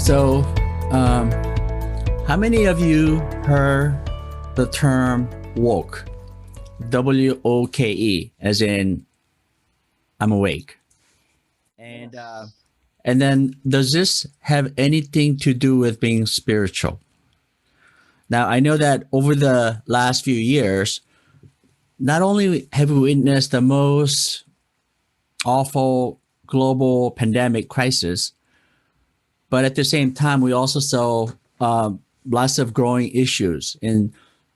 So, how many of you heard the term woke? WOKE, as in I'm awake. And then, does this have anything to do with being spiritual? Now, I know that over the last few years, not only have we witnessed the most awful global pandemic crisis, but at the same time, we also saw lots of growing issues in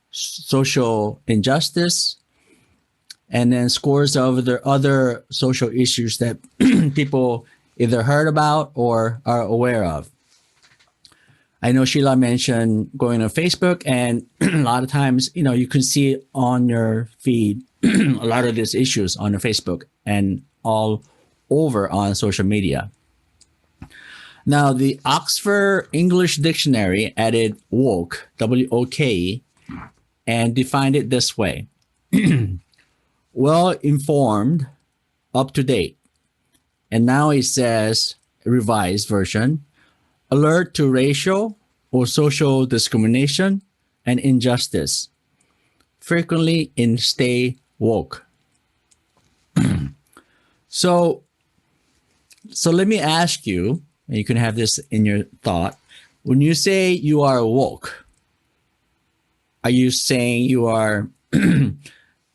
social injustice, and then scores of other social issues that people either heard about or are aware of. I know Sheila mentioned going on Facebook, and a lot of times, you can see on your feed a lot of these issues on your Facebook and all over on social media. Now, the Oxford English Dictionary added woke, W-O-K-E, and defined it this way. Well-informed, up-to-date. And now it says, revised version, alert to racial or social discrimination and injustice, frequently in stay woke. So let me ask you, and you can have this in your thought, when you say you are woke, are you saying you are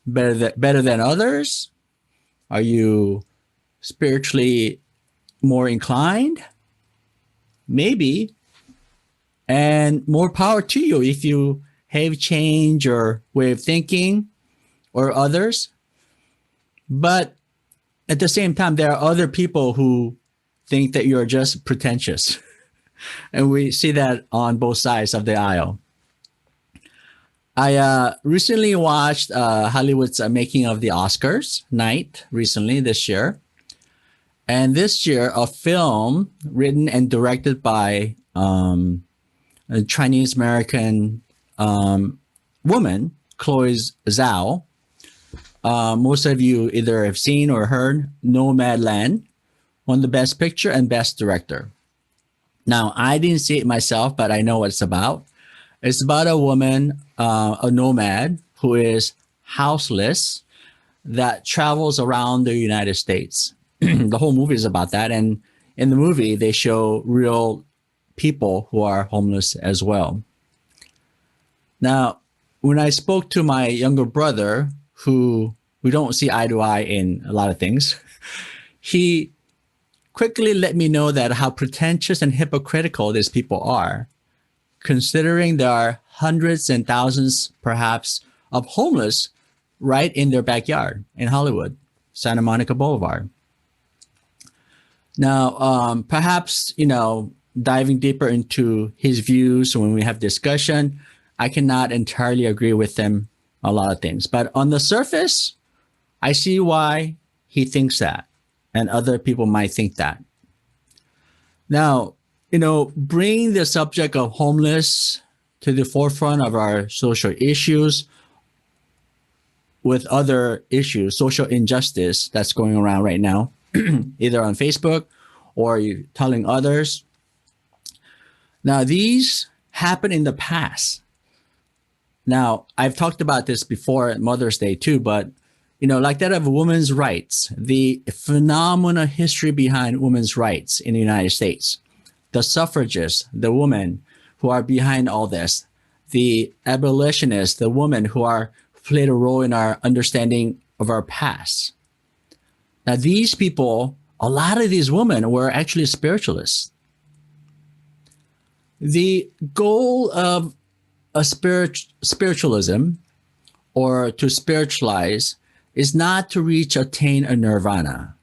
better than others? Are you spiritually more inclined? Maybe. And more power to you if you have changed your way of thinking or others. But at the same time, there are other people who think that you're just pretentious. And we see that on both sides of the aisle. I recently watched Hollywood's making of the Oscars night recently this year. And this year, a film written and directed by a Chinese-American woman, Chloe Zhao. Most of you either have seen or heard Nomadland, won the Best Picture and Best Director. Now, I didn't see it myself, but I know what it's about. It's about a woman, a nomad, who is houseless, that travels around the United States. The whole movie is about that. And in the movie, they show real people who are homeless as well. Now, when I spoke to my younger brother, who we don't see eye to eye in a lot of things, he quickly let me know that how pretentious and hypocritical these people are, considering there are hundreds and thousands, perhaps, of homeless right in their backyard in Hollywood, Santa Monica Boulevard. Now, perhaps, diving deeper into his views when we have discussion, I cannot entirely agree with him on a lot of things. But on the surface, I see why he thinks that, and other people might think that. Now, bringing the subject of homeless to the forefront of our social issues with other issues, social injustice that's going around right now, either on Facebook or you telling others. Now, these happen in the past. Now, I've talked about this before at Mother's Day too, but like that of women's rights, the phenomenal history behind women's rights in the United States, the suffragists, the women who are behind all this, the abolitionists, the women who played a role in our understanding of our past. Now, these people, a lot of these women were actually spiritualists. The goal of a spiritualism, or to spiritualize, is not to attain a nirvana.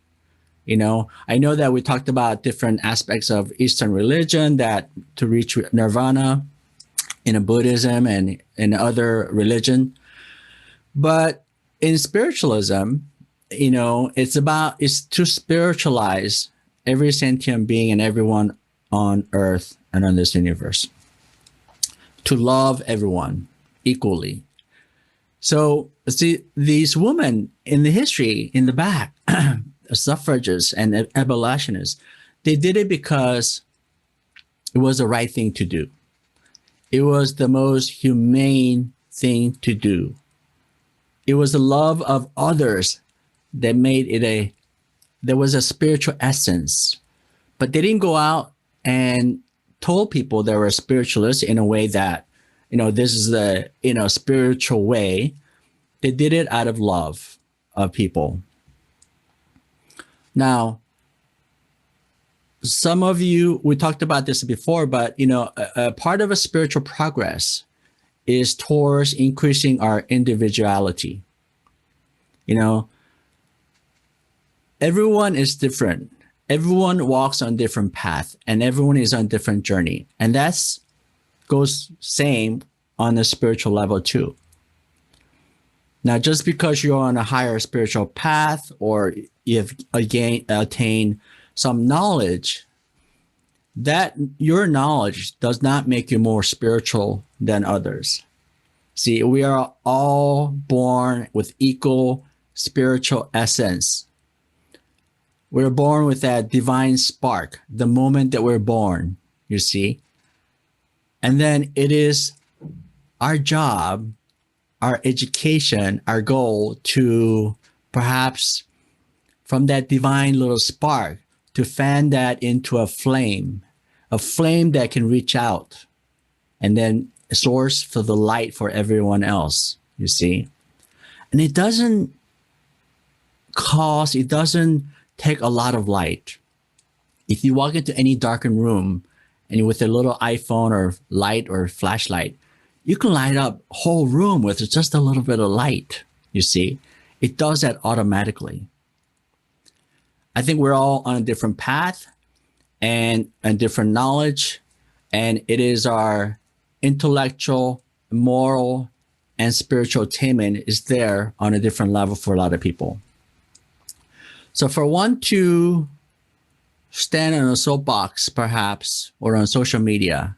I know that we talked about different aspects of Eastern religion, that to reach nirvana in a Buddhism and in other religion. But in spiritualism, it's to spiritualize every sentient being and everyone on earth and on this universe. To love everyone equally. So see, these women in the history, in the back, suffragists and abolitionists, they did it because It was the right thing to do. It was the most humane thing to do. It was the love of others that made it there was a spiritual essence. But they didn't go out and told people they were spiritualists in a way that, this is the, spiritual way. They did it out of love of people. Now, some of you, we talked about this before, but a part of a spiritual progress is towards increasing our individuality. Everyone is different. Everyone walks on different path, and everyone is on different journey. And that's goes same on the spiritual level too. Now, just because you're on a higher spiritual path or you've attained some knowledge, that your knowledge does not make you more spiritual than others. See, we are all born with equal spiritual essence. We're born with that divine spark, the moment that we're born, you see. And then it is our job, our education, our goal to perhaps from that divine little spark to fan that into a flame that can reach out and then a source for the light for everyone else, you see. And it doesn't take a lot of light. If you walk into any darkened room and with a little iPhone or light or flashlight, you can light up a whole room with just a little bit of light, you see. It does that automatically. I think we're all on a different path and different knowledge, and it is our intellectual, moral, and spiritual attainment is there on a different level for a lot of people. So for one to stand on a soapbox, perhaps, or on social media,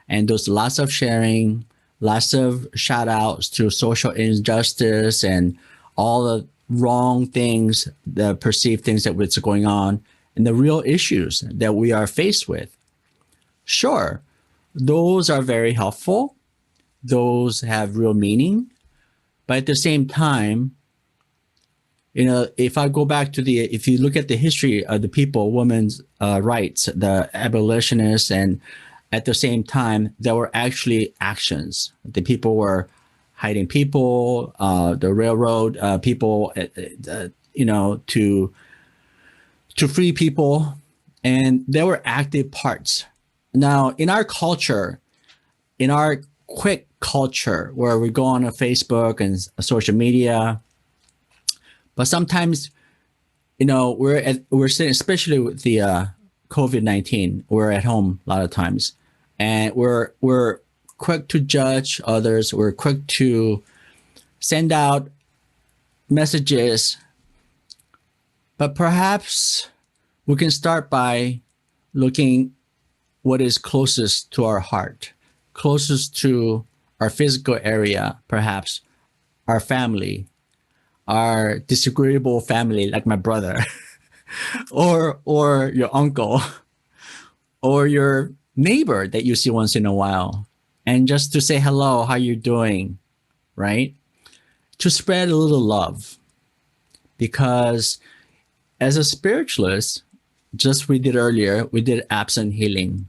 and there's lots of sharing, lots of shout outs to social injustice and all the wrong things, the perceived things that what's going on, and the real issues that we are faced with. Sure, those are very helpful. Those have real meaning. But at the same time, if I go back to if you look at the history of the people, women's rights, the abolitionists, and at the same time, there were actually actions. The people were hiding people, the railroad people, to free people, and there were active parts. Now, in our culture, in our quick culture, where we go on Facebook and social media, but sometimes, we're sitting, especially with the COVID-19, we're at home a lot of times, and we're quick to judge others. We're quick to send out messages, but perhaps we can start by looking what is closest to our heart, closest to our physical area, perhaps our family, our disagreeable family, like my brother, or your uncle, or your neighbor that you see once in a while, and just to say hello, how you doing, right? To spread a little love, because as a spiritualist, just we did earlier, we did absent healing.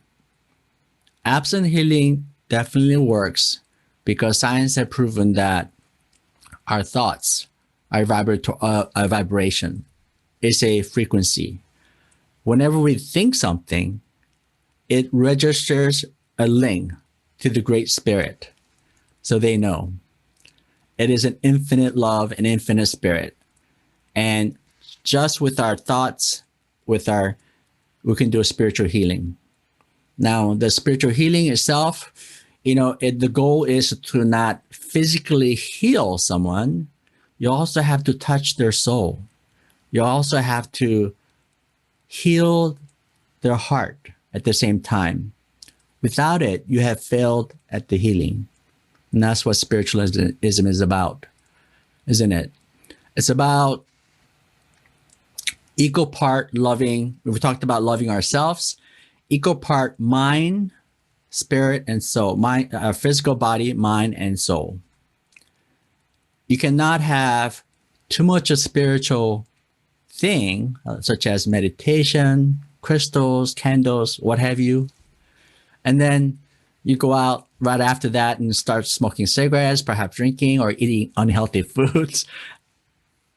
Absent healing definitely works because science has proven that our thoughts, our vibration is a frequency. Whenever we think something, it registers a link to the Great Spirit. So they know. It is an infinite love, an infinite spirit. And just with our thoughts, we can do a spiritual healing. Now, the spiritual healing itself, the goal is to not physically heal someone. You also have to touch their soul. You also have to heal their heart at the same time. Without it, you have failed at the healing. And that's what spiritualism is about, isn't it? It's about equal part loving. We talked about loving ourselves equal part mind, spirit, and soul. Mind, physical body, mind, and soul. You cannot have too much of spiritual thing, such as meditation, crystals, candles, what have you. And then you go out right after that and start smoking cigarettes, perhaps drinking or eating unhealthy foods.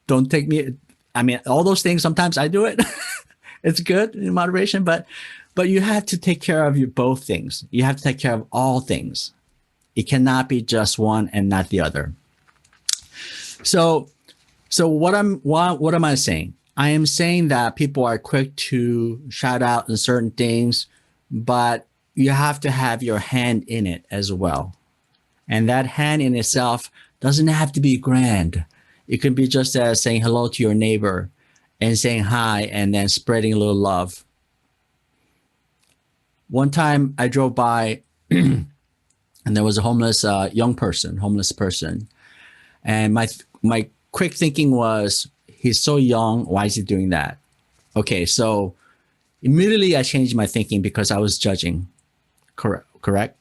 Don't take me, I mean, all those things, sometimes I do it. It's good in moderation, but you have to take care of both things. You have to take care of all things. It cannot be just one and not the other. So what am I saying? I am saying that people are quick to shout out in certain things, but you have to have your hand in it as well. And that hand in itself doesn't have to be grand. It can be just as saying hello to your neighbor and saying hi and then spreading a little love. One time I drove by and there was a homeless person. And my quick thinking was, he's so young, why is he doing that? Okay, so immediately I changed my thinking because I was judging. Correct?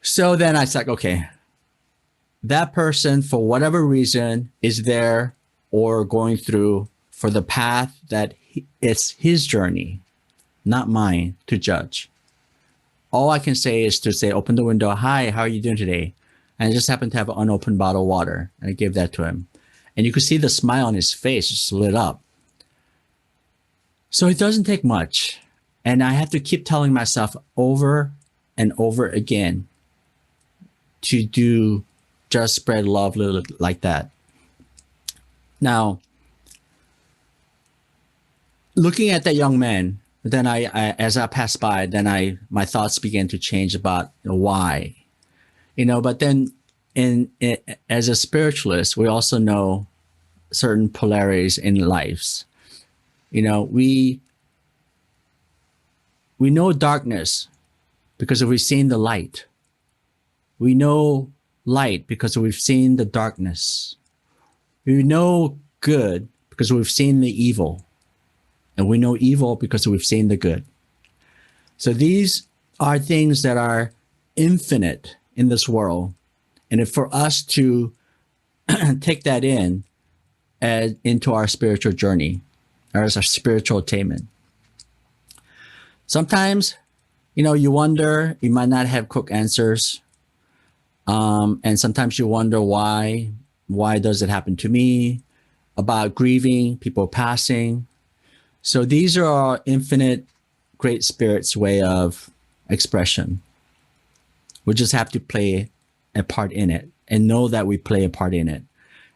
So then I was like, okay, that person, for whatever reason, is there or going through for the path that it's his journey, not mine to judge. All I can say is to say, open the window, hi, how are you doing today? And I just happened to have an unopened bottle of water, and I gave that to him. And you could see the smile on his face just lit up. So it doesn't take much. And I have to keep telling myself over and over again to just spread love like that. Now, looking at that young man, then I as I passed by, then my thoughts began to change about why. But then as a spiritualist, we also know certain polarities in lives. We know darkness because we've seen the light. We know light because we've seen the darkness. We know good because we've seen the evil. And we know evil because we've seen the good. So these are things that are infinite in this world. And if for us to take that into our spiritual journey, or as our spiritual attainment. Sometimes, you wonder, you might not have quick answers. And sometimes you wonder why does it happen to me? About grieving, people passing. So these are our infinite great spirit's way of expression. We just have to play a part in it and know that we play a part in it.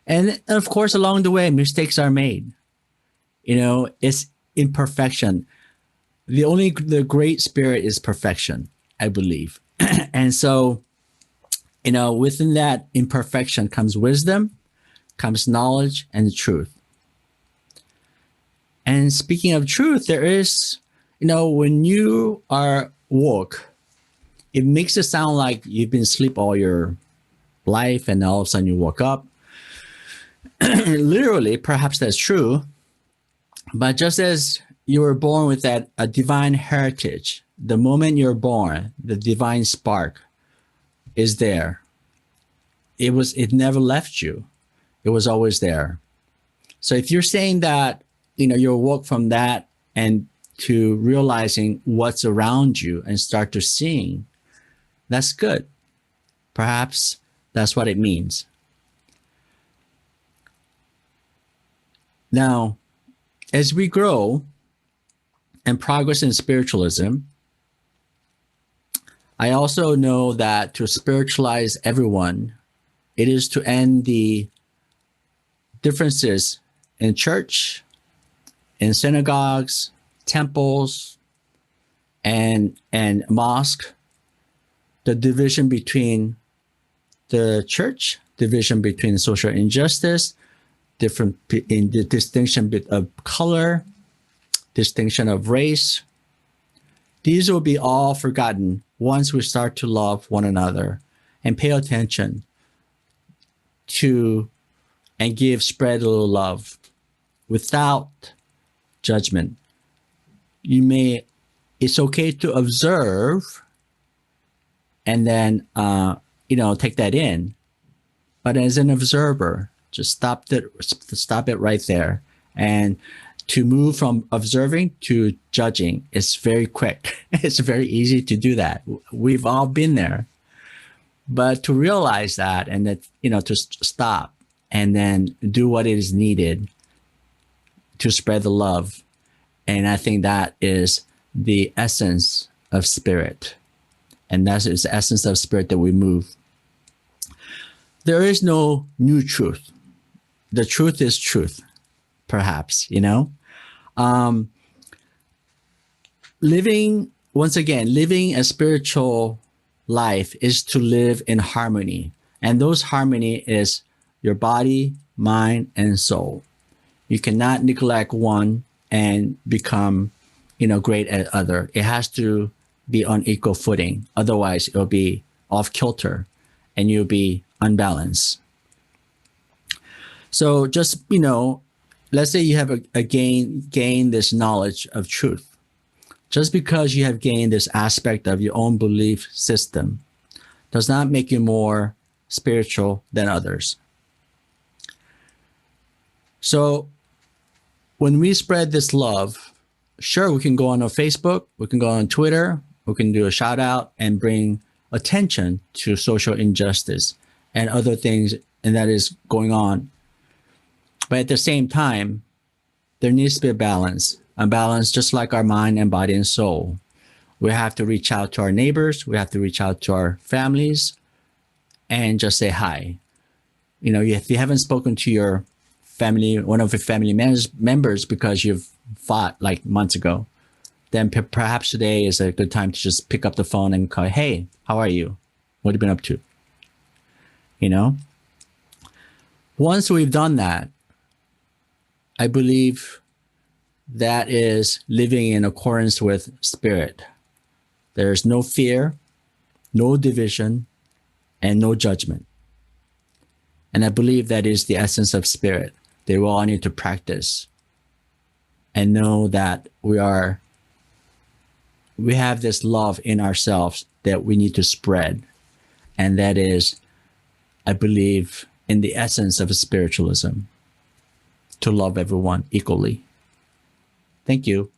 And of course, along the way, mistakes are made. It's imperfection. The great spirit is perfection, I believe. And so, within that imperfection comes wisdom, comes knowledge, and truth. And speaking of truth, there is, when you are woke, it makes it sound like you've been asleep all your life and all of a sudden you woke up. Literally, perhaps that's true. But just as you were born with a divine heritage, the moment you're born, the divine spark is there. It never left you. It was always there. So if you're saying that, you're woke from that and to realizing what's around you and start to seeing, that's good. Perhaps that's what it means. Now, as we grow and progress in spiritualism, I also know that to spiritualize everyone, it is to end the differences in church, in synagogues, temples, and mosque, the division between the church, division between social injustice, different in the distinction of color, distinction of race. These will be all forgotten once we start to love one another and pay attention to and spread a little love without judgment. You may it's okay to observe and then, take that in. But as an observer, just stop it right there. And to move from observing to judging is very quick. It's very easy to do that. We've all been there. But to realize that and that, to stop and then do what is needed to spread the love. And I think that is the essence of spirit. And that is the essence of spirit that we move. There is no new truth. The truth is truth, perhaps, living a spiritual life is to live in harmony. And those harmony is your body, mind, and soul. You cannot neglect one and become, great at other. It has to be on equal footing. Otherwise, it'll be off kilter and you'll be unbalanced. So just, let's say you have gained this knowledge of truth. Just because you have gained this aspect of your own belief system does not make you more spiritual than others. So when we spread this love, sure, we can go on Facebook, we can go on Twitter, we can do a shout out and bring attention to social injustice and other things, and that is going on. But at the same time, there needs to be a balance just like our mind and body and soul. We have to reach out to our neighbors, we have to reach out to our families and just say hi. If you haven't spoken to your family, one of your family members because you've fought like months ago, then perhaps today is a good time to just pick up the phone and call, hey, how are you? What have you been up to? Once we've done that, I believe that is living in accordance with spirit. There's no fear, no division, and no judgment. And I believe that is the essence of spirit that we all need to practice and know that we have this love in ourselves that we need to spread. And that is, I believe, in the essence of spiritualism, to love everyone equally. Thank you.